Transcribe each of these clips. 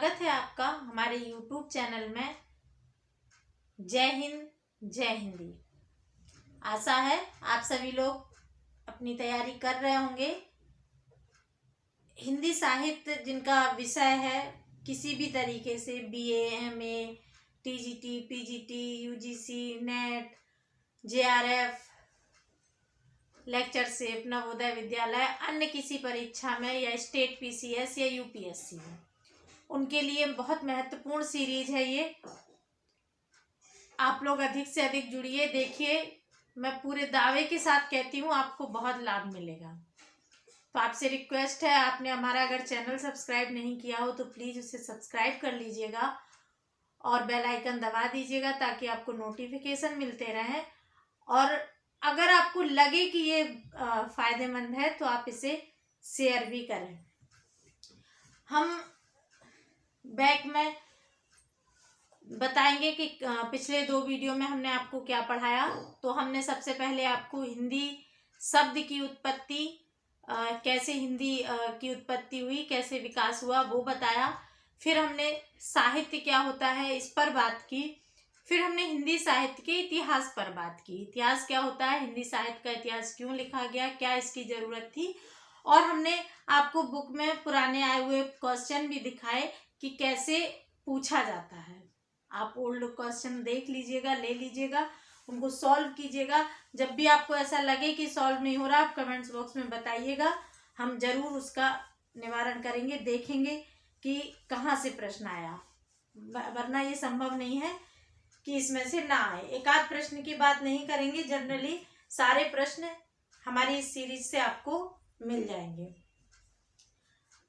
स्वागत है आपका हमारे YouTube चैनल में। जय हिंद जय हिंदी। आशा है आप सभी लोग अपनी तैयारी कर रहे होंगे। हिंदी साहित्य जिनका विषय है किसी भी तरीके से BA MA TGT PGT UGC net JRF lectureship Navodaya Vidyalaya अन्य किसी परीक्षा में या स्टेट PCS या UPSC में, उनके लिए बहुत महत्वपूर्ण सीरीज है ये। आप लोग अधिक से अधिक जुड़िए, देखिए। मैं पूरे दावे के साथ कहती हूँ आपको बहुत लाभ मिलेगा। तो आपसे रिक्वेस्ट है, आपने हमारा अगर चैनल सब्सक्राइब नहीं किया हो तो प्लीज़ उसे सब्सक्राइब कर लीजिएगा और बेल आइकन दबा दीजिएगा ताकि आपको नोटिफिकेशन मिलते रहें। और अगर आपको लगे कि ये फ़ायदेमंद है तो आप इसे शेयर भी करें। हम बैक में बताएंगे कि पिछले 2 वीडियो में हमने आपको क्या पढ़ाया। तो हमने सबसे पहले आपको हिंदी शब्द की उत्पत्ति, कैसे हिंदी की उत्पत्ति हुई, कैसे विकास हुआ वो बताया। फिर हमने साहित्य क्या होता है इस पर बात की। फिर हमने हिंदी साहित्य के इतिहास पर बात की। इतिहास क्या होता है, हिंदी साहित्य का इतिहास क्यों लिखा गया, क्या इसकी ज़रूरत थी। और हमने आपको बुक में पुराने आए हुए क्वेश्चन भी दिखाए कि कैसे पूछा जाता है। आप ओल्ड क्वेश्चन देख लीजिएगा, ले लीजिएगा, उनको सॉल्व कीजिएगा। जब भी आपको ऐसा लगे कि सॉल्व नहीं हो रहा, आप कमेंट्स बॉक्स में बताइएगा, हम जरूर उसका निवारण करेंगे, देखेंगे कि कहाँ से प्रश्न आया। वरना ये संभव नहीं है कि इसमें से ना आए। एक आध प्रश्न की बात नहीं करेंगे, जनरली सारे प्रश्न हमारी इस सीरीज से आपको मिल जाएंगे।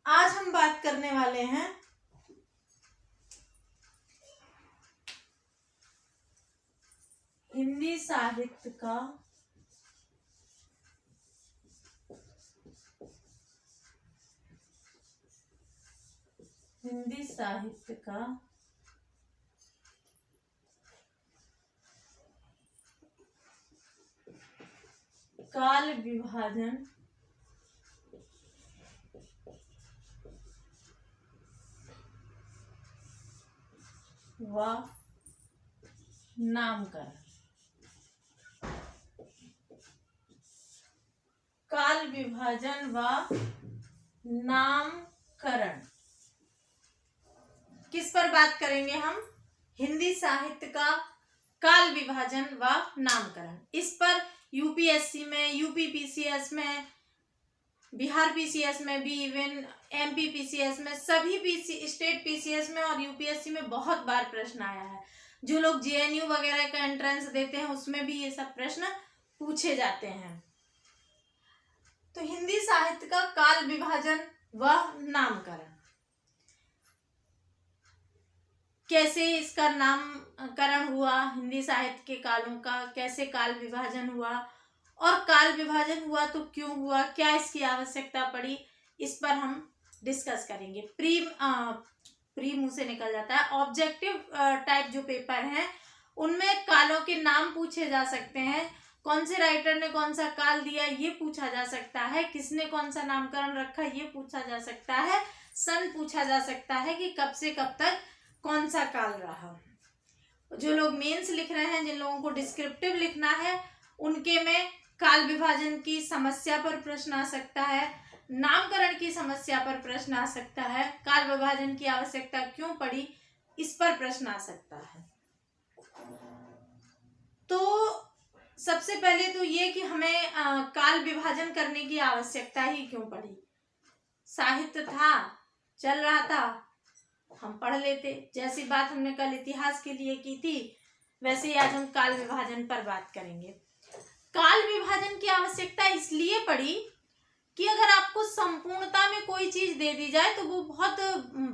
आज हम बात करने वाले हैं हिंदी साहित्य का काल विभाजन व नामकरण। काल विभाजन व नामकरण किस पर बात करेंगे हम? हिंदी साहित्य का काल विभाजन व नामकरण। इस पर UPSC में, UP PCS में, बिहार PCS में भी, इवन MP PCS में, सभी स्टेट PCS में और UPSC में बहुत बार प्रश्न आया है। जो लोग JNU वगैरह का एंट्रेंस देते हैं उसमें भी ये सब प्रश्न पूछे जाते हैं। तो हिंदी साहित्य का काल विभाजन व नामकरण, कैसे इसका नामकरण हुआ, हिंदी साहित्य के कालों का कैसे काल विभाजन हुआ, और काल विभाजन हुआ तो क्यों हुआ, क्या इसकी आवश्यकता पड़ी, इस पर हम डिस्कस करेंगे। प्री मुंह से निकल जाता है। ऑब्जेक्टिव टाइप जो पेपर हैं उनमें कालों के नाम पूछे जा सकते हैं। कौन से राइटर ने कौन सा काल दिया ये पूछा जा सकता है। किसने कौन सा नामकरण रखा ये पूछा जा सकता है। सन पूछा जा सकता है कि कब से कब तक कौन सा काल रहा। जो लोग मेंस लिख रहे हैं, जिन लोगों को डिस्क्रिप्टिव लिखना है, उनके में काल विभाजन की समस्या पर प्रश्न आ सकता है, नामकरण की समस्या पर प्रश्न आ सकता है, काल विभाजन की आवश्यकता क्यों पड़ी इस पर प्रश्न आ सकता है। तो सबसे पहले तो ये कि हमें काल विभाजन करने की आवश्यकता ही क्यों पड़ी। साहित्य था, चल रहा था, हम पढ़ लेते। जैसी बात हमने कल इतिहास के लिए की थी वैसे ही आज हम काल विभाजन पर बात करेंगे। काल विभाजन की आवश्यकता इसलिए पड़ी कि अगर आपको संपूर्णता में कोई चीज दे दी जाए तो वो बहुत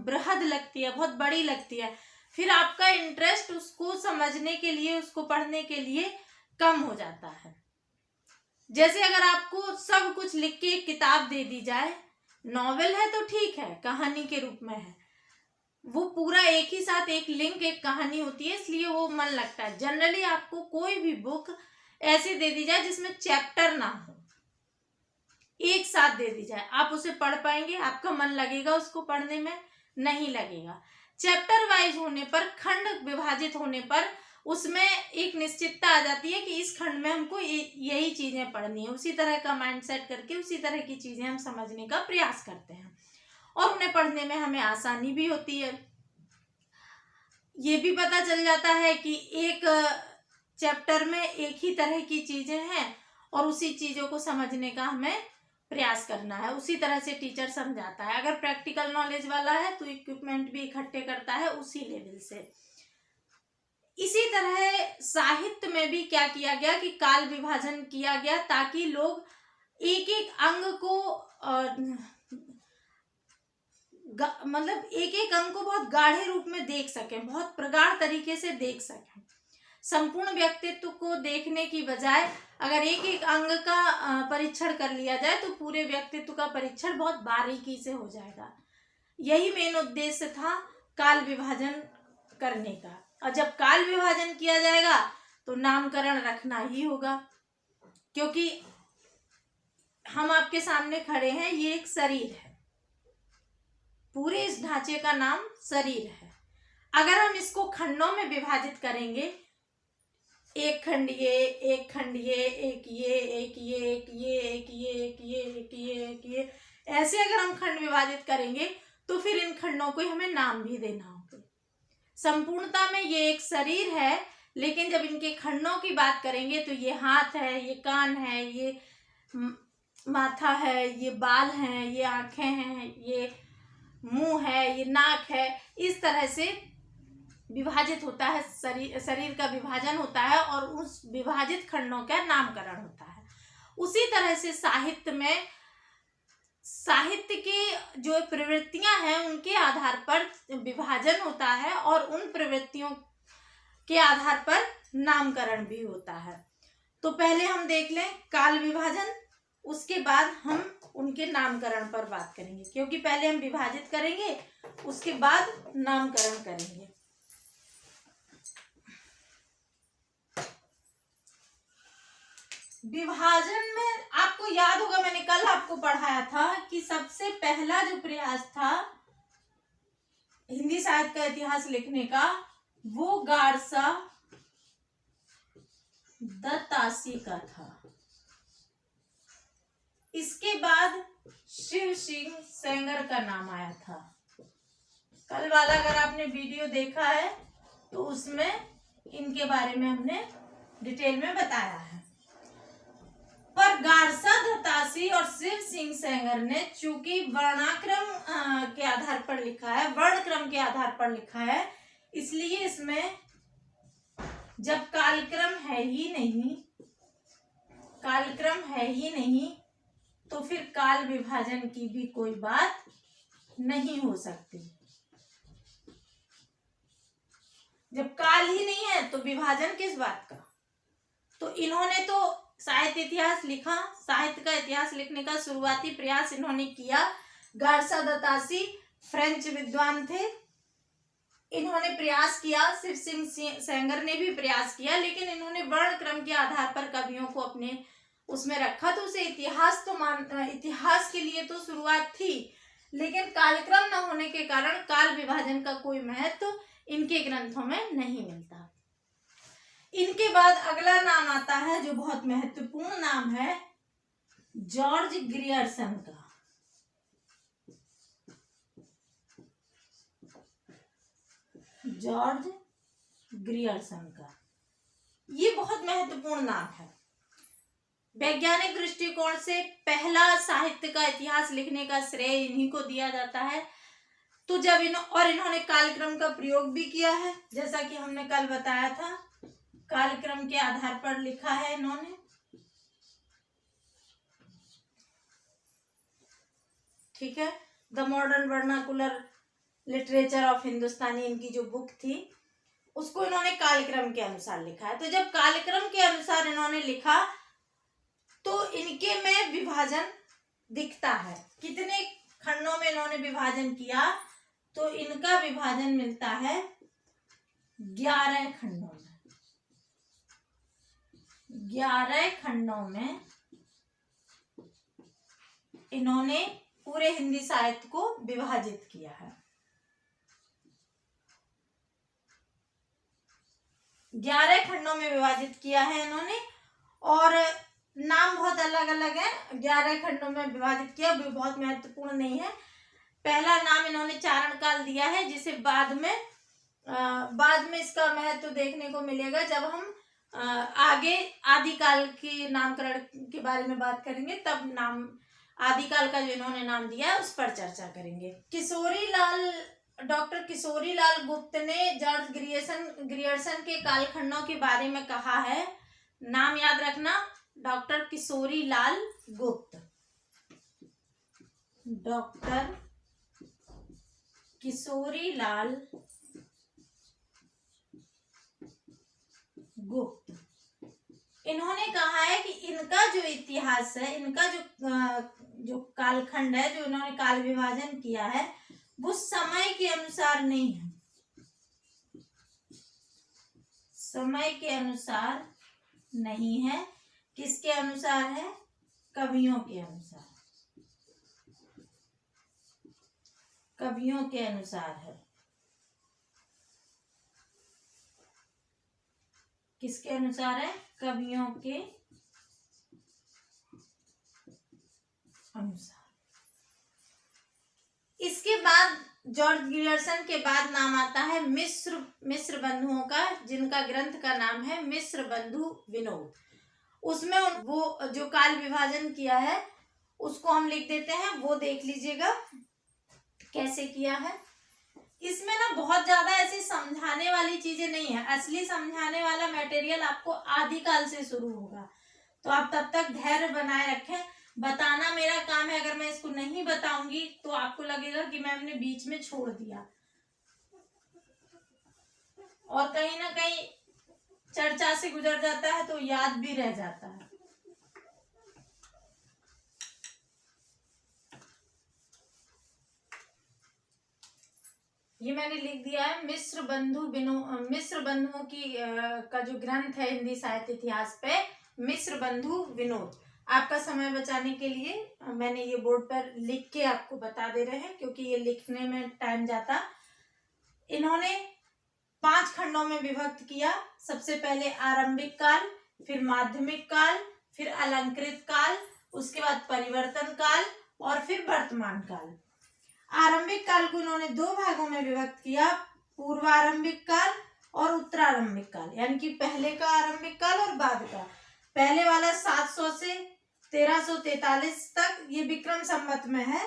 बृहद लगती है, बहुत बड़ी लगती है, फिर आपका इंटरेस्ट उसको समझने के लिए, उसको पढ़ने के लिए कम हो जाता है। जैसे अगर आपको सब कुछ लिख के एक किताब दे दी जाए, नॉवेल है तो ठीक है, कहानी के रूप में है, वो पूरा एक ही साथ एक लिंक, एक कहानी होती है, इसलिए वो मन लगता है। जनरली आपको कोई भी बुक ऐसे दे दी जाए जिसमें चैप्टर ना हो, एक साथ दे दी जाए, आप उसे पढ़ पाएंगे, आपका मन लगेगा उसको पढ़ने में, नहीं लगेगा। चैप्टर वाइज होने पर, खंड विभाजित होने पर उसमें एक निश्चितता आ जाती है कि इस खंड में हमको यही चीजें पढ़नी है। उसी तरह का माइंडसेट करके उसी तरह की चीजें हम समझने का प्रयास करते हैं और उन्हें पढ़ने में हमें आसानी भी होती है। ये भी पता चल जाता है कि एक चैप्टर में एक ही तरह की चीजें हैं और उसी चीजों को समझने का हमें प्रयास करना है। उसी तरह से टीचर समझाता है। अगर प्रैक्टिकल नॉलेज वाला है तो इक्विपमेंट भी इकट्ठे करता है उसी लेवल से। इसी तरह साहित्य में भी क्या किया गया कि काल विभाजन किया गया ताकि लोग एक एक अंग को मतलब एक एक अंग को बहुत गाढ़े रूप में देख सकें, बहुत प्रगाढ़ तरीके से देख सकें। संपूर्ण व्यक्तित्व को देखने की बजाय अगर एक एक अंग का परीक्षण कर लिया जाए तो पूरे व्यक्तित्व का परीक्षण बहुत बारीकी से हो जाएगा। यही मेन उद्देश्य था काल विभाजन करने का। और जब काल विभाजन किया जाएगा तो नामकरण रखना ही होगा, क्योंकि हम आपके सामने खड़े हैं, ये एक शरीर है, पूरे इस ढांचे का नाम शरीर है। अगर हम इसको खंडों में विभाजित करेंगे, एक खंड ये, एक खंड ये, एक ये, एक ये, एक ये, एक ये, एक ये, एक ये, एक ये, ऐसे अगर हम खंड विभाजित करेंगे तो फिर इन खंडों को हमें नाम भी देना होगा। संपूर्णता में ये एक शरीर है, लेकिन जब इनके खंडों की बात करेंगे तो ये हाथ है, ये कान है, ये माथा है, ये बाल हैं, ये आंखें हैं, ये मुंह है, ये नाक है। इस तरह से विभाजित होता है, शरीर का विभाजन होता है और उस विभाजित खंडों का नामकरण होता है। उसी तरह से साहित्य में साहित्य की जो प्रवृत्तियां हैं उनके आधार पर विभाजन होता है और उन प्रवृत्तियों के आधार पर नामकरण भी होता है। तो पहले हम देख लें काल विभाजन, उसके बाद हम उनके नामकरण पर बात करेंगे, क्योंकि पहले हम विभाजित करेंगे उसके बाद नामकरण करेंगे। विभाजन में आपको याद होगा, मैंने कल आपको पढ़ाया था कि सबसे पहला जो प्रयास था हिंदी साहित्य का इतिहास लिखने का वो गारसा दत्तासी का था। इसके बाद शिव सिंह सेंगर का नाम आया था। कल वाला अगर आपने वीडियो देखा है तो उसमें इनके बारे में हमने डिटेल में बताया है। पर गारसा दत्तासी और शिव सिंह सेंगर ने चूंकि वर्णाक्रम के आधार पर लिखा है, वर्णक्रम के आधार पर लिखा है, इसलिए इसमें जब कालक्रम है ही नहीं तो फिर काल विभाजन की भी कोई बात नहीं हो सकती। जब काल ही नहीं है तो विभाजन किस बात का। तो इन्होंने तो साहित्य इतिहास लिखा, साहित्य का इतिहास लिखने का शुरुआती प्रयास इन्होंने किया। गारसा दत्तासी फ्रेंच विद्वान थे, इन्होंने प्रयास किया। शिव सिंह सेंगर ने भी प्रयास किया, लेकिन इन्होंने वर्ण क्रम के आधार पर कवियों को अपने उसमें रखा। तो उसे इतिहास के लिए तो शुरुआत थी, लेकिन कालक्रम न होने के कारण काल विभाजन का कोई महत्व इनके ग्रंथों में नहीं मिलता। इनके बाद अगला नाम आता है जो बहुत महत्वपूर्ण नाम है, जॉर्ज ग्रियर्सन का। जॉर्ज ग्रियर्सन का ये बहुत महत्वपूर्ण नाम है। वैज्ञानिक दृष्टिकोण से पहला साहित्य का इतिहास लिखने का श्रेय इन्हीं को दिया जाता है। तो जब इन्होंने कालक्रम का प्रयोग भी किया है, जैसा कि हमने कल बताया था, कालक्रम के आधार पर लिखा है इन्होंने। ठीक है, the modern vernacular literature of Hindustani इनकी जो बुक थी उसको इन्होंने कालक्रम के अनुसार लिखा है। तो जब कालक्रम के अनुसार इन्होंने लिखा तो इनके में विभाजन दिखता है। कितने खंडों में इन्होंने विभाजन किया, तो इनका विभाजन मिलता है 11 खंडों में। 11 खंडों में इन्होंने पूरे हिंदी साहित्य को विभाजित किया है। 11 खंडों में विभाजित किया है इन्होंने, और नाम बहुत अलग अलग है। 11 खंडों में विभाजित किया, भी बहुत महत्वपूर्ण नहीं है। पहला नाम इन्होंने चारण काल दिया है, जिसे बाद में इसका महत्व देखने को मिलेगा जब हम आगे आदिकाल के नामकरण के बारे में बात करेंगे, तब नाम आदिकाल का जो इन्होंने नाम दिया है उस पर चर्चा करेंगे। डॉक्टर किशोरी लाल गुप्त ने जॉर्ज ग्रियर्सन के कालखंडों के बारे में कहा है। नाम याद रखना, डॉक्टर किशोरी लाल गुप्त। डॉक्टर किशोरी लाल गुप्त, इन्होंने कहा है कि इनका जो इतिहास है, इनका जो कालखंड है, जो इन्होंने काल विभाजन किया है, वो समय के अनुसार नहीं है। समय के अनुसार नहीं है। किसके अनुसार है? कवियों के अनुसार। कवियों के अनुसार है। किसके अनुसार है? कवियों के अनुसार। इसके बाद जॉर्ज ग्रियर्सन के बाद नाम आता है मिस्र बंधुओं का, जिनका ग्रंथ का नाम है मिस्र बंधु विनोद। उसमें वो जो काल विभाजन किया है उसको हम लिख देते हैं, वो देख लीजिएगा कैसे किया है। इसमें ना बहुत ज्यादा ऐसी समझाने वाली चीजें नहीं है। असली समझाने वाला मटेरियल आपको आदिकाल से शुरू होगा, तो आप तब तक धैर्य बनाए रखें। बताना मेरा काम है। अगर मैं इसको नहीं बताऊंगी तो आपको लगेगा कि मैं हमने बीच में छोड़ दिया, और कहीं ना कहीं चर्चा से गुजर जाता है तो याद भी रह जाता है। ये मैंने लिख दिया है मिस्र बंधुओं की का जो ग्रंथ है हिंदी साहित्य इतिहास पे, मिस्र बंधु विनोद। आपका समय बचाने के लिए मैंने ये बोर्ड पर लिख के आपको बता दे रहे हैं, क्योंकि ये लिखने में टाइम जाता। इन्होंने 5 खंडों में विभक्त किया। सबसे पहले आरंभिक काल, फिर माध्यमिक काल, फिर अलंकृत काल, उसके बाद परिवर्तन काल, और फिर वर्तमान काल। आरंभिक काल को इन्होंने 2 भागों में विभक्त किया, पूर्वारंभिक काल और उत्तरारंभिक काल, यानी कि पहले का आरंभिक काल और बाद का। पहले वाला 700 से 1343 तक, ये विक्रम संवत में है,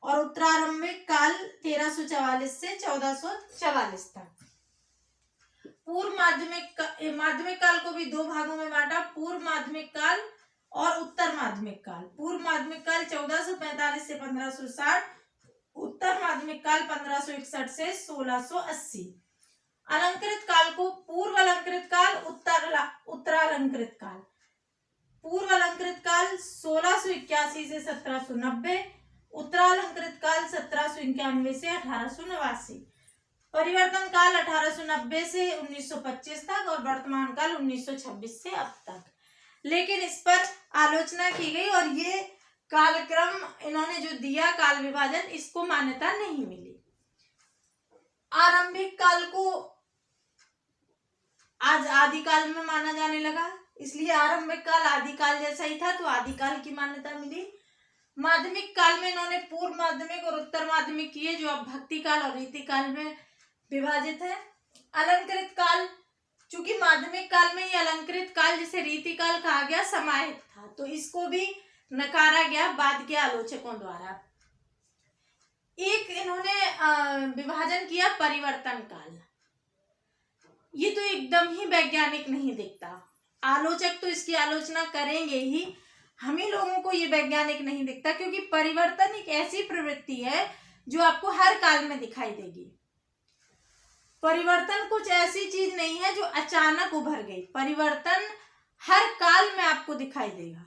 और उत्तरारंभिक काल 1344 से 1444 तक। पूर्व माध्यमिक काल को भी 2 भागों में बांटा, पूर्व माध्यमिक काल और उत्तर माध्यमिक काल। पूर्व माध्यमिक काल 1445 से 1560, उत्तर माध्यमिक काल 1561 से 1680। अलंकृत काल को पूर्व अलंकृत काल, उत्तरालंकृत काल। पूर्व अलंकृत काल 1681 से 1790, उत्तरालंकृत काल 1791 से 1889। परिवर्तन काल 1890 से 1925 तक, और वर्तमान काल 1926 से अब तक। लेकिन इस पर आलोचना की गई, और ये कालक्रम इन्होंने जो दिया काल विभाजन, इसको मान्यता नहीं मिली। आरंभिक काल को आज आदिकाल में माना जाने लगा, इसलिए आरंभिक काल आदिकाल जैसा ही था, तो आदिकाल की मान्यता मिली। माध्यमिक काल में इन्होंने पूर्व माध्यमिक और उत्तर माध्यमिक किए, जो अब भक्ति काल और रीति काल में विभाजित है। अलंकृत काल, चूंकि माध्यमिक काल में ही अलंकृत काल, जिसे रीति काल कहा गया, समाहित था, तो इसको भी नकारा गया बाद के आलोचकों द्वारा। एक इन्होंने विभाजन किया परिवर्तन काल। ये तो एकदम ही वैज्ञानिक नहीं दिखता। आलोचक तो इसकी आलोचना करेंगे ही, हम ही लोगों को ये वैज्ञानिक नहीं दिखता, क्योंकि परिवर्तन एक ऐसी प्रवृत्ति है जो आपको हर काल में दिखाई देगी। परिवर्तन कुछ ऐसी चीज नहीं है जो अचानक उभर गई। परिवर्तन हर काल में आपको दिखाई देगा।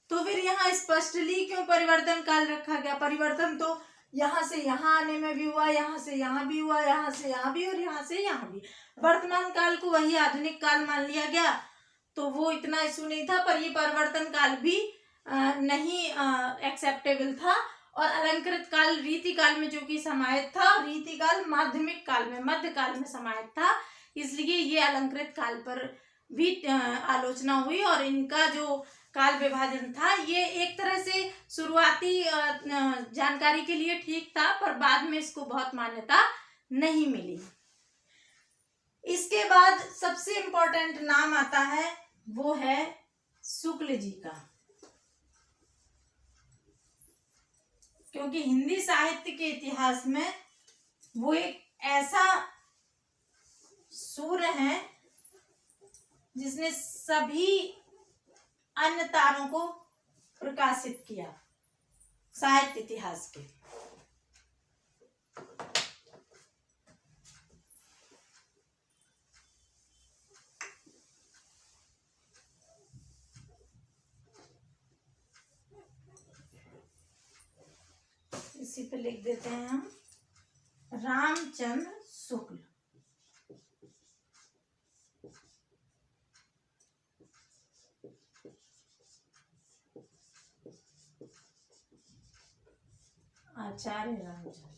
तो फिर यहाँ स्पष्टली क्यों परिवर्तन काल रखा गया? परिवर्तन तो यहाँ से यहाँ आने में भी हुआ, यहाँ से यहाँ भी हुआ, यहाँ से यहाँ भी, और यहाँ से यहाँ भी। वर्तमान काल को वही आधुनिक काल मान लिया गया, तो वो इतना इशू नहीं था। पर ये परिवर्तन काल भी नहीं एक्सेप्टेबल था। और अलंकृत काल रीति काल में जो कि समाहित था, रीति काल माध्यमिक काल में, मध्य काल में समाहित था, इसलिए ये अलंकृत काल पर भी आलोचना हुई। और इनका जो काल विभाजन था ये एक तरह से शुरुआती जानकारी के लिए ठीक था, पर बाद में इसको बहुत मान्यता नहीं मिली। इसके बाद सबसे इम्पोर्टेंट नाम आता है वो है शुक्ल जी का, क्योंकि हिंदी साहित्य के इतिहास में वो एक ऐसा सूर्य है जिसने सभी अन्य तारों को प्रकाशित किया साहित्य इतिहास के। इसी पे लिख देते हैं हम रामचंद्र शुक्ल। आचार्य रामचंद्र,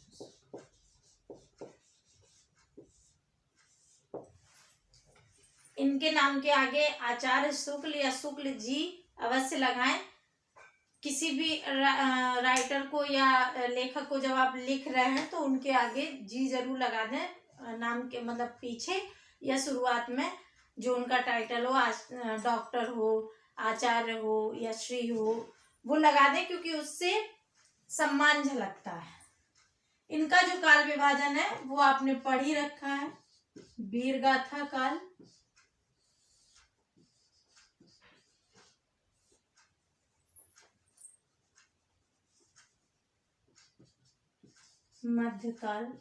इनके नाम के आगे आचार्य शुक्ल या शुक्ल जी अवश्य लगाएं। किसी भी राइटर को या लेखक को जब आप लिख रहे हैं तो उनके आगे जी जरूर लगा दें, नाम के मतलब पीछे या शुरुआत में जो उनका टाइटल हो, डॉक्टर हो, आचार्य हो या श्री हो, वो लगा दें, क्योंकि उससे सम्मान झलकता है। इनका जो काल विभाजन है वो आपने पढ़ ही रखा है, वीरगाथा काल, मध्यकाल,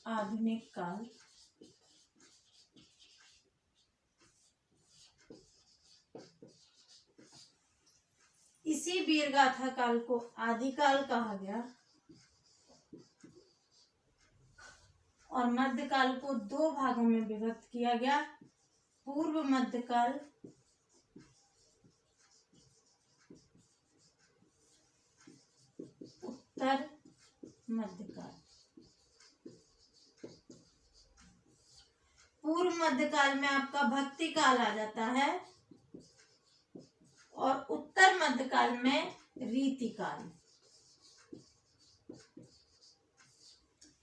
आधुनिक काल, इसी वीरगाथा काल को आदिकाल कहा गया और मध्यकाल को दो भागों में विभक्त किया गया, पूर्व मध्यकाल उत्तर मध्यकाल। पूर्व मध्यकाल में आपका भक्ति काल आ जाता है और उत्तर मध्यकाल में रीति काल,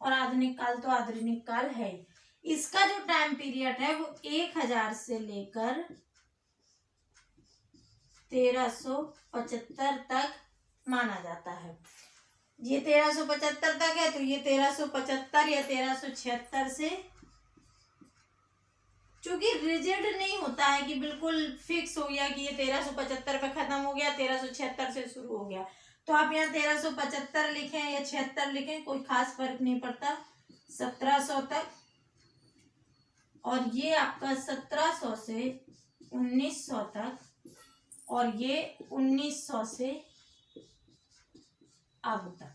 और आधुनिक काल तो आधुनिक काल है। इसका जो टाइम पीरियड है वो 1000 से लेकर 1375 तक माना जाता है। ये 1375 तक है तो ये 1375 या 1376 से, चूंकि रिजिड नहीं होता है कि बिल्कुल फिक्स हो गया कि ये 1375 पे खत्म हो गया, 1376 से शुरू हो गया, तो आप यहाँ 1375 लिखें या 76 लिखें, कोई खास फर्क नहीं पड़ता। 1700 तक, और ये आपका 1700 से 1900 तक, और ये 1900 से अब तक।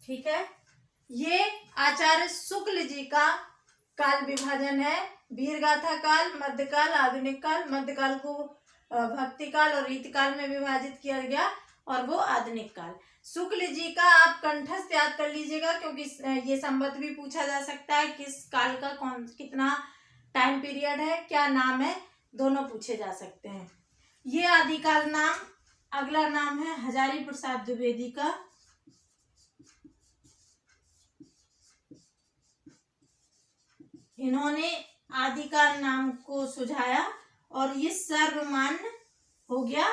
ठीक है, ये आचार्य शुक्ल जी का काल विभाजन है। वीरगाथा काल, मध्यकाल, आधुनिक काल। मध्यकाल को भक्ति काल और रीति काल में विभाजित किया गया और वो आधुनिक काल। शुक्ल जी का आप कंठस्थ याद कर लीजिएगा, क्योंकि ये संबंध भी पूछा जा सकता है, किस काल का कितना टाइम पीरियड है, क्या नाम है, दोनों पूछे जा सकते हैं। ये आदिकाल नाम। अगला नाम है हजारी प्रसाद द्विवेदी का। इन्होंने आदिकाल नाम को सुझाया और ये सर्वमान्य हो गया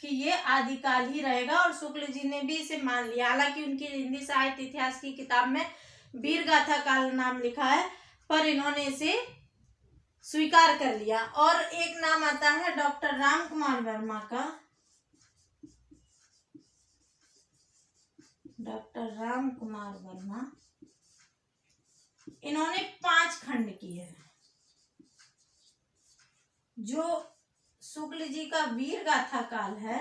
कि ये आदिकाल ही रहेगा, और शुक्ल जी ने भी इसे मान लिया। हालांकि उनकी हिंदी साहित्य इतिहास की किताब में वीरगाथा काल नाम लिखा है, पर इन्होंने इसे स्वीकार कर लिया। और एक नाम आता है डॉक्टर राम कुमार वर्मा का। डॉक्टर राम कुमार वर्मा, इन्होंने 5 खंड किए हैं। जो शुक्ल जी का वीरगाथा काल है,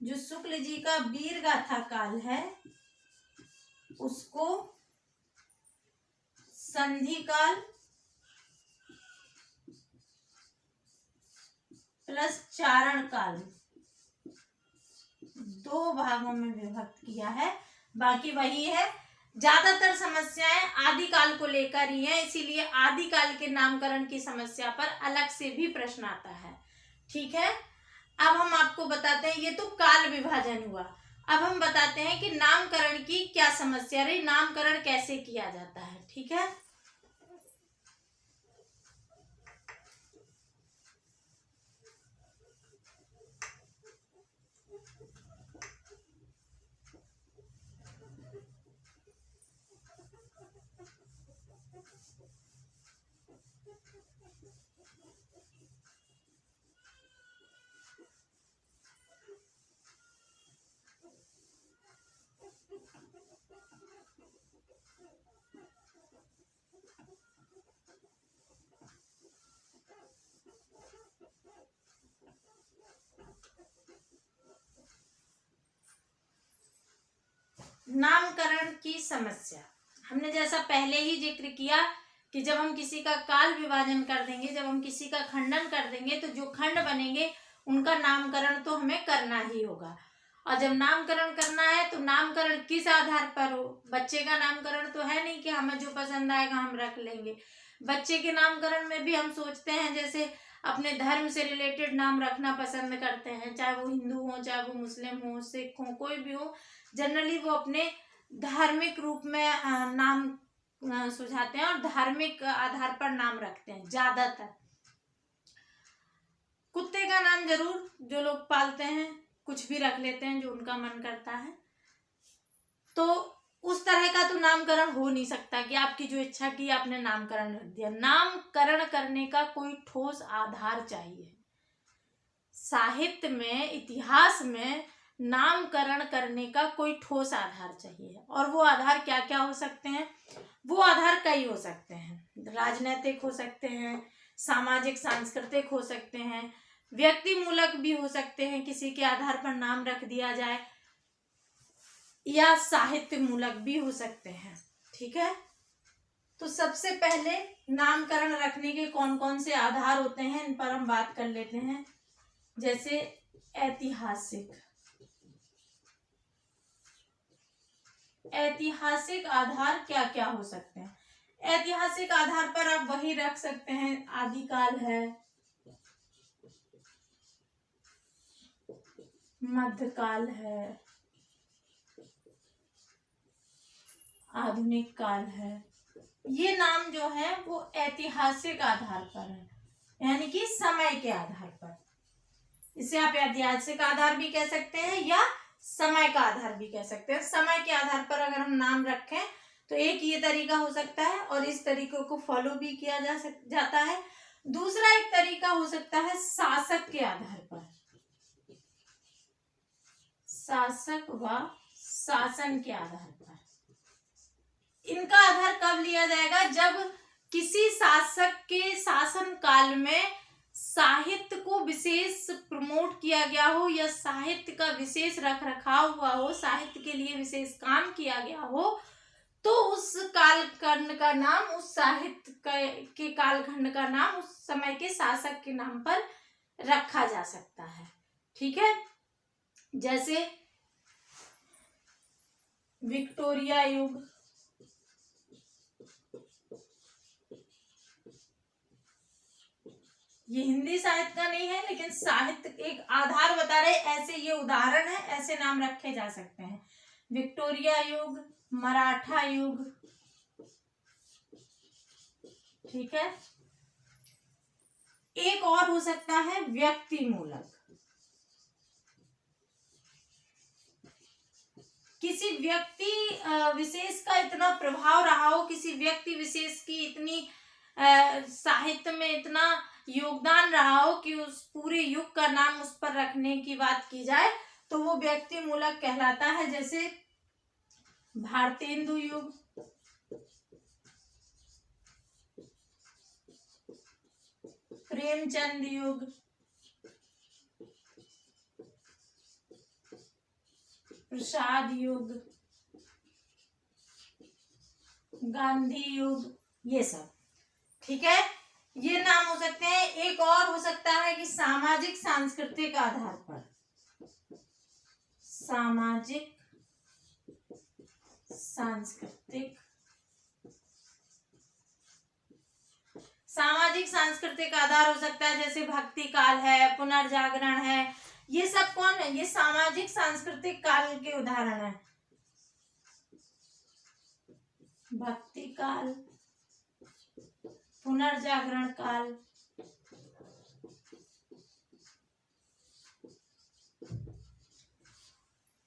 जो शुक्ल जी का वीरगाथा काल है, उसको संधि काल, प्लस चारण काल, 2 भागों में विभक्त किया है। बाकी वही है, ज्यादातर समस्याएं आदिकाल को लेकर ही हैं, इसीलिए आदिकाल के नामकरण की समस्या पर अलग से भी प्रश्न आता है। ठीक है, अब हम आपको बताते हैं, ये तो काल विभाजन हुआ। अब हम बताते हैं कि नामकरण की क्या समस्या रही, नामकरण कैसे किया जाता है। ठीक है, नामकरण की समस्या हमने जैसा पहले ही जिक्र किया कि जब हम किसी का काल विभाजन कर देंगे, जब हम किसी का खंडन कर देंगे, तो जो खंड बनेंगे उनका नामकरण तो हमें करना ही होगा। और जब नामकरण करना है तो नामकरण किस आधार पर हो? बच्चे का नामकरण तो है नहीं कि हमें जो पसंद आएगा हम रख लेंगे। बच्चे के नामकरण में भी हम सोचते हैं, जैसे अपने धर्म से रिलेटेड नाम रखना पसंद करते हैं, चाहे वो हिंदू हो, चाहे वो मुस्लिम हो, सिख हो, कोई भी हो, जनरली वो अपने धार्मिक रूप में नाम सुझाते हैं और धार्मिक आधार पर नाम रखते हैं ज्यादातर। कुत्ते का नाम जरूर जो लोग पालते हैं कुछ भी रख लेते हैं जो उनका मन करता है, तो उस तरह का तो नामकरण हो नहीं सकता कि आपकी जो इच्छा की आपने नामकरण रख दिया। नामकरण करने का कोई ठोस आधार चाहिए। साहित्य में, इतिहास में नामकरण करने का कोई ठोस आधार चाहिए। और वो आधार क्या क्या हो सकते हैं? वो आधार कई हो सकते हैं। राजनैतिक हो सकते हैं, सामाजिक सांस्कृतिक हो सकते हैं, व्यक्ति मूलक भी हो सकते हैं, किसी के आधार पर नाम रख दिया जाए, या साहित्य मूलक भी हो सकते हैं। ठीक है, तो सबसे पहले नामकरण रखने के कौन कौन से आधार होते हैं इन पर हम बात कर लेते हैं। जैसे ऐतिहासिक आधार क्या क्या हो सकते हैं? ऐतिहासिक आधार पर आप वही रख सकते हैं, आदिकाल है, मध्यकाल है, आधुनिक काल है। ये नाम जो है वो ऐतिहासिक आधार पर है, यानी कि समय के आधार पर। इसे आप ऐतिहासिक आधार भी कह सकते हैं या समय का आधार भी कह सकते हैं। समय के आधार पर अगर हम नाम रखें तो एक ये तरीका हो सकता है और इस तरीके को फॉलो भी किया जाता है। दूसरा एक तरीका हो सकता है शासक के आधार पर, शासक व शासन के आधार पर। इनका आधार कब लिया जाएगा? जब किसी शासक के शासन काल में साहित्य को विशेष प्रमोट किया गया हो या साहित्य का विशेष रख रखाव हुआ हो, साहित्य के लिए विशेष काम किया गया हो, तो उस कालखंड का नाम, उस साहित्य के कालखंड का नाम उस समय के शासक के नाम पर रखा जा सकता है। ठीक है, जैसे विक्टोरिया युग, ये हिंदी साहित्य का नहीं है लेकिन साहित्य एक आधार बता रहे, ऐसे ये उदाहरण है, ऐसे नाम रखे जा सकते हैं। विक्टोरिया युग, मराठा युग। ठीक है, एक और हो सकता है व्यक्ति मूलक। किसी व्यक्ति विशेष का इतना प्रभाव रहा हो, किसी व्यक्ति विशेष की इतनी साहित्य में इतना योगदान रहा हो कि उस पूरे युग का नाम उस पर रखने की बात की जाए तो वो व्यक्ति मूलक कहलाता है। जैसे भारतेंदु युग, प्रेमचंद युग, प्रसाद युग, गांधी युग, ये सब। ठीक है, ये नाम हो सकते हैं। एक और हो सकता है कि सामाजिक सांस्कृतिक आधार पर, सामाजिक सांस्कृतिक, सामाजिक सांस्कृतिक आधार हो सकता है, जैसे भक्ति काल है, पुनर्जागरण है। ये सब कौन है? ये सामाजिक सांस्कृतिक काल के उदाहरण है। भक्ति काल, पुनर्जागरण काल,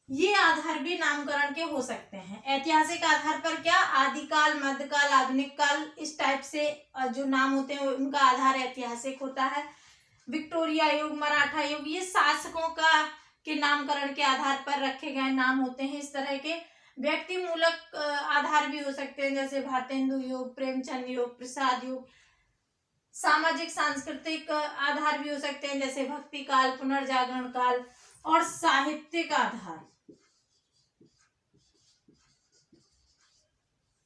ये आधार भी नामकरण के हो सकते हैं। ऐतिहासिक आधार पर क्या? आदिकाल, मध्यकाल, आधुनिक काल, इस टाइप से जो नाम होते हैं उनका आधार ऐतिहासिक होता है। विक्टोरिया युग, मराठा युग, ये शासकों का के नामकरण के आधार पर रखे गए नाम होते हैं। इस तरह के व्यक्ति मूलक आधार भी हो सकते हैं, जैसे भारतेंदु युग, प्रेमचंद युग, प्रसाद युग। सामाजिक सांस्कृतिक आधार भी हो सकते हैं, जैसे भक्ति काल, पुनर्जागरण काल। और साहित्यिक आधार,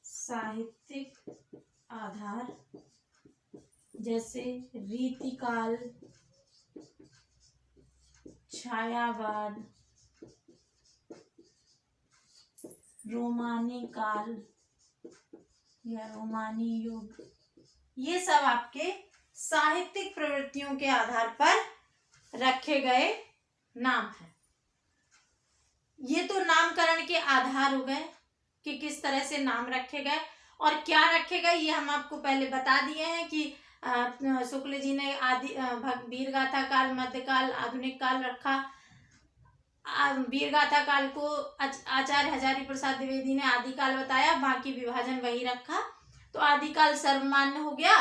साहित्यिक आधार जैसे रीतिकाल, छायावाद, रोमानी काल या रोमानी युग, ये सब आपके साहित्यिक प्रवृत्तियों के आधार पर रखे गए नाम है। ये तो नामकरण के आधार हो गए कि किस तरह से नाम रखे गए और क्या रखे गए, ये हम आपको पहले बता दिए हैं कि शुक्ल जी ने आदि वीर गाथा काल, मध्यकाल, आधुनिक काल रखा। वीर गाथा काल को आचार्य हजारी प्रसाद द्विवेदी ने आदिकाल बताया, बाकी विभाजन वही रखा। तो आदिकाल सर्वमान्य हो गया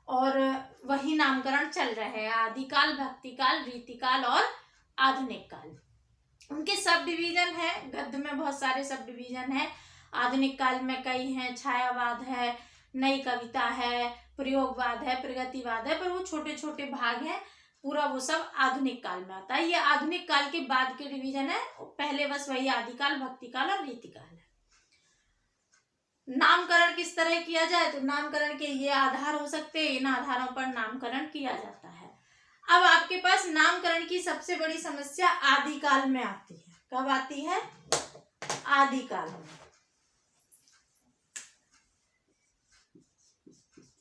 और वही नामकरण चल रहा है। आदिकाल, भक्तिकाल, रीतिकाल और आधुनिक काल। उनके सब डिवीजन है, गद्य में बहुत सारे सब डिवीजन है। आधुनिक काल में कई हैं, छायावाद है, नई कविता है, प्रयोगवाद है, प्रगतिवाद है, पर वो छोटे छोटे भाग हैं। पूरा वो सब आधुनिक काल में आता है। ये आधुनिक काल के बाद के डिवीजन है, पहले बस वही आदिकाल, भक्तिकाल और रीतिकाल है। नामकरण किस तरह किया जाए? तो नामकरण के ये आधार हो सकते हैं, इन आधारों पर नामकरण किया जाता है। अब आपके पास नामकरण की सबसे बड़ी समस्या आदिकाल में आती है। कब आती है? आदिकाल में।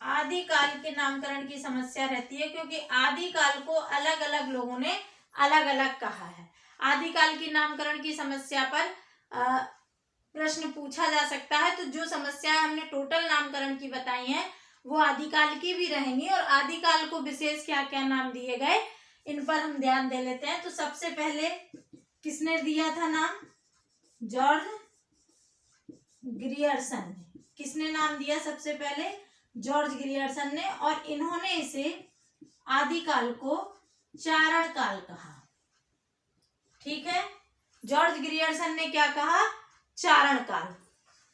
आदिकाल के नामकरण की समस्या रहती है, क्योंकि आदिकाल को अलग अलग लोगों ने अलग अलग कहा है। आदिकाल की नामकरण की समस्या पर प्रश्न पूछा जा सकता है। तो जो समस्याएं हमने टोटल नामकरण की बताई हैं वो आदिकाल की भी रहेंगी, और आदिकाल को विशेष क्या क्या नाम दिए गए इन पर हम ध्यान दे लेते हैं। तो सबसे पहले किसने दिया था नाम? जॉर्ज ग्रियर्सन ने। किसने नाम दिया सबसे पहले? जॉर्ज ग्रियर्सन ने। और इन्होंने इसे आदिकाल को चारण काल कहा। ठीक है, जॉर्ज ग्रियर्सन ने क्या कहा? चारण काल।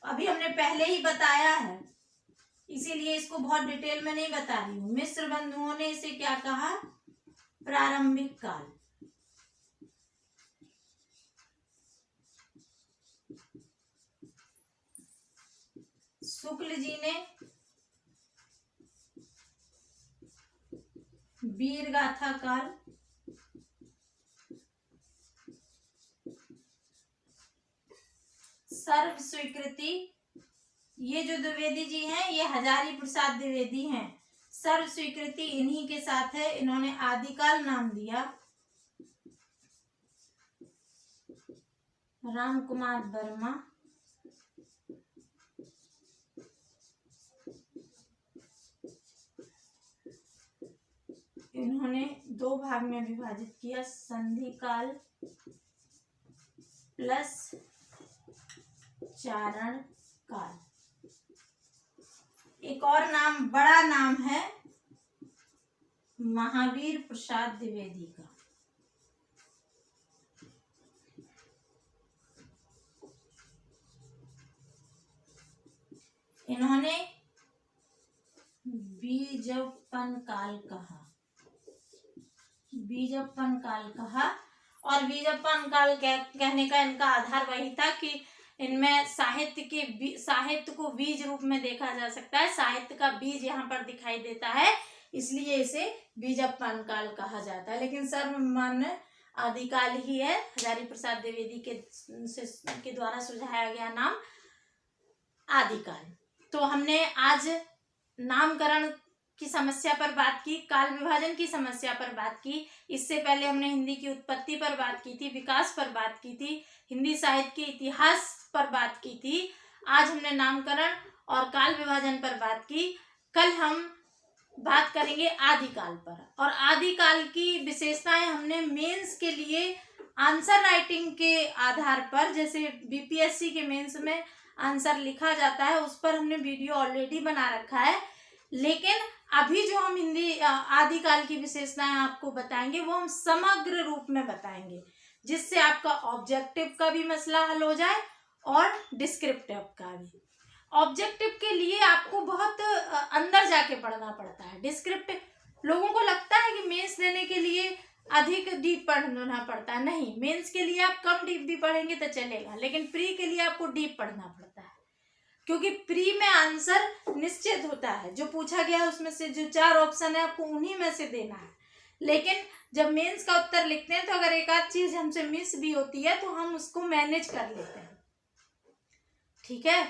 अभी हमने पहले ही बताया है, इसीलिए इसको बहुत डिटेल में नहीं बता रही हूं। मिस्र बंधुओं ने इसे क्या कहा? प्रारंभिक काल। शुक्ल जी ने वीर गाथा काल। सर्व स्वीकृति, ये जो द्विवेदी जी हैं ये हजारी प्रसाद द्विवेदी हैं। सर्व स्वीकृति इन्हीं के साथ है, इन्होंने आदिकाल नाम दिया। राम कुमार वर्मा, इन्होंने दो भाग में विभाजित किया, संधि काल प्लस चारण काल। एक और नाम, बड़ा नाम है महावीर प्रसाद द्विवेदी का। इन्होंने बीजप्पन काल कहा, बीजप्पन काल कहा। और बीजप्पन काल कहने का इनका आधार वही था कि इनमें साहित्य को बीज रूप में देखा जा सकता है। साहित्य का बीज यहाँ पर दिखाई देता है, इसलिए इसे बीजप्पान काल कहा जाता है, लेकिन सर्वमान्य आदिकाल ही है। हजारी प्रसाद द्विवेदी के द्वारा सुझाया गया नाम आदिकाल। तो हमने आज नामकरण की समस्या पर बात की, काल विभाजन की समस्या पर बात की। इससे पहले हमने हिंदी की उत्पत्ति पर बात की थी, विकास पर बात की थी, हिंदी साहित्य के इतिहास पर बात की थी। आज हमने नामकरण और काल विभाजन पर बात की। कल हम बात करेंगे आदिकाल पर, और आदिकाल की विशेषताएं हमने मेंस के लिए आंसर राइटिंग के आधार पर, जैसे बीपीएससी के मेंस में आंसर लिखा जाता है, उस पर हमने वीडियो ऑलरेडी बना रखा है। लेकिन अभी जो हम हिंदी आदिकाल की विशेषताएं आपको बताएंगे वो हम समग्र रूप में बताएंगे, जिससे आपका ऑब्जेक्टिव का भी मसला हल हो जाए और डिस्क्रिप्टिव का भी। ऑब्जेक्टिव के लिए आपको बहुत अंदर जाके पढ़ना पड़ता है। डिस्क्रिप्टिव लोगों को लगता है कि मेंस देने के लिए अधिक डीप पढ़ना पड़ता है, नहीं, मेंस के लिए आप कम डीप भी पढ़ेंगे तो चलेगा, लेकिन प्री के लिए आपको डीप पढ़ना पड़ता है, क्योंकि प्री में आंसर निश्चित होता है। जो पूछा गया है उसमें से जो 4 ऑप्शन है आपको उन्हीं में से देना है। लेकिन जब मेंस का उत्तर लिखते हैं तो अगर एक आध चीज हमसे मिस भी होती है तो हम उसको मैनेज कर लेते हैं, ठीक है।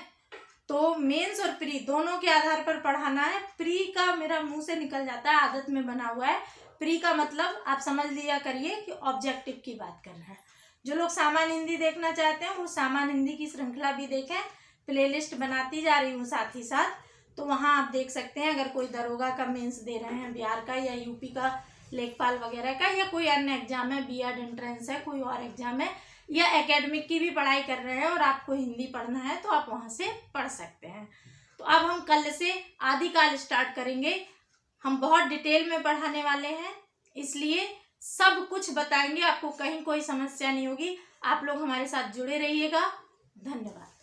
तो मेंस और प्री दोनों के आधार पर पढ़ाना है। प्री का मेरा मुंह से निकल जाता है, आदत में बना हुआ है। प्री का मतलब आप समझ लिया करिए कि ऑब्जेक्टिव की बात कर रहा है। जो लोग सामान्य हिंदी देखना चाहते हैं वो सामान्य हिंदी की श्रृंखला भी देखें, प्लेलिस्ट बनाती जा रही हूँ साथ ही साथ, तो वहाँ आप देख सकते हैं। अगर कोई दरोगा का मेंस दे रहे हैं, बिहार का या यूपी का लेखपाल वगैरह का, या कोई अन्य एग्जाम है, बीएड एंट्रेंस है, कोई और एग्जाम है, या एकेडमिक की भी पढ़ाई कर रहे हैं और आपको हिंदी पढ़ना है तो आप वहाँ से पढ़ सकते हैं। तो अब हम कल से आदिकाल स्टार्ट करेंगे। हम बहुत डिटेल में पढ़ाने वाले हैं, इसलिए सब कुछ बताएंगे, आपको कहीं कोई समस्या नहीं होगी। आप लोग हमारे साथ जुड़े रहिएगा। धन्यवाद।